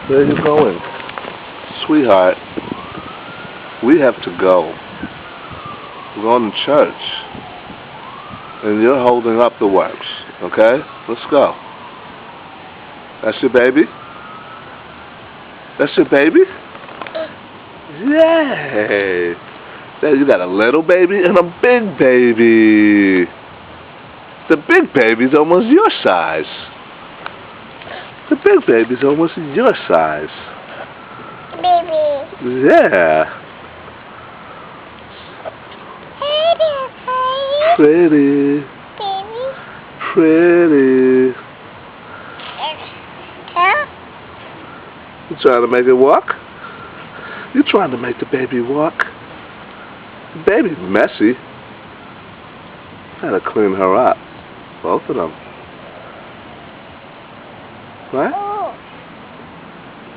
Where are you going? Sweetheart, we have to go. We're going to church. And you're holding up the works, okay? Let's go. That's your baby? That's your baby? Yay! You got a little baby and a big baby. The big baby's almost your size. The big baby's almost your size. Baby. Yeah. Pretty. Baby. Pretty. You trying to make it walk? You trying to make the baby walk? The baby's messy. Gotta clean her up. Both of them. Right? Oh.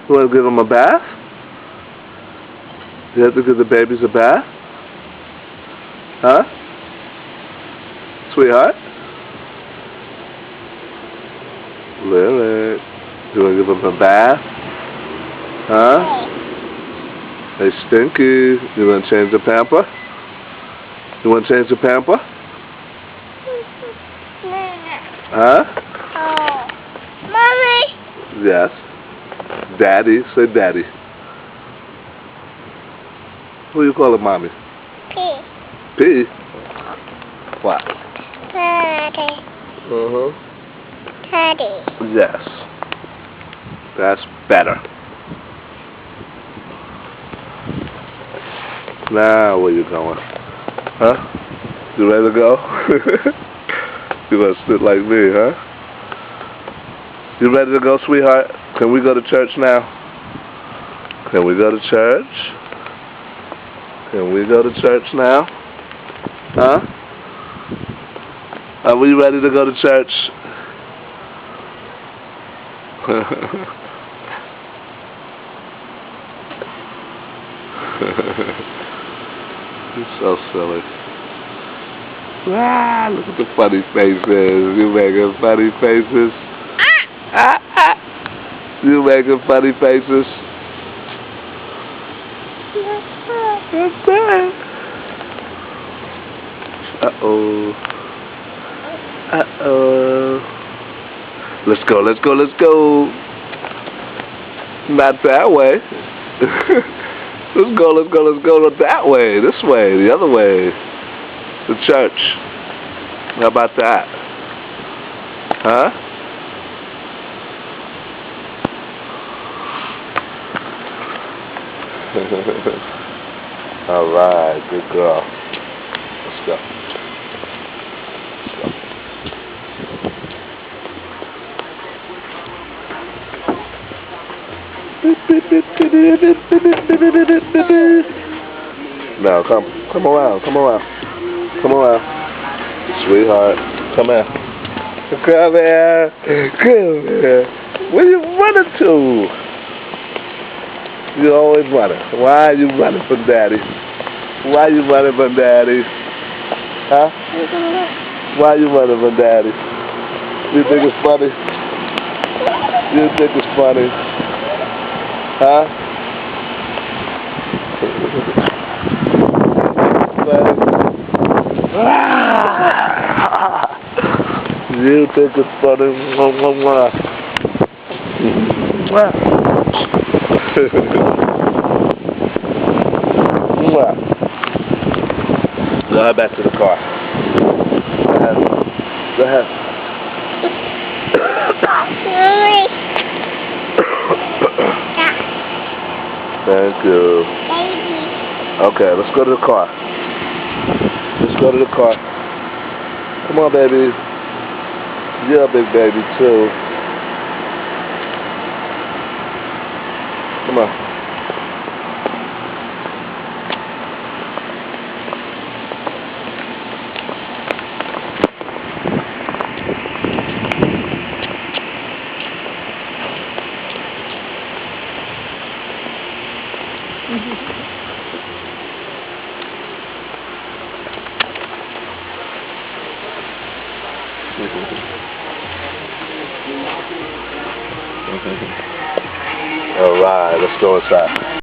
You want to give them a bath? You have to give the babies a bath? Huh? Sweetheart? Lily. You want to give them a bath? Huh? Hey, Stinky. You want to change the pamper? You want to change the pamper? Huh? Oh. Mommy. Yes. Daddy. Say daddy. Who you calling mommy? P. P? What? Daddy. Daddy. Yes. That's better. Now where you going? Huh? You ready to go? You gonna sit like me, huh? You ready to go, sweetheart? Can we go to church now? Can we go to church? Can we go to church now? Huh? Are we ready to go to church? You're so silly. Ah, look at the funny faces. You making funny faces. Ah, ah. You making funny faces. Uh-oh. Uh-oh. Let's go, let's go, let's go. Not that way. Let's go, let's go, let's go. Not that way. This way, the other way. The church. How about that? Huh? All right, good girl. Let's go. Now come around, come around, come around. Sweetheart, come here. Come here. Come here. Where you running to? You always running. Why are you running from daddy? Why are you running from daddy? Huh? Why are you running from daddy? You think it's funny? You think it's funny? Huh? You think it's funny? Go back to the car. Go ahead. Go ahead. Thank you. Okay, let's go to the car. Let's go to the car. Come on, baby. You're a big baby, too. Come on. Okay. Alright, let's go inside.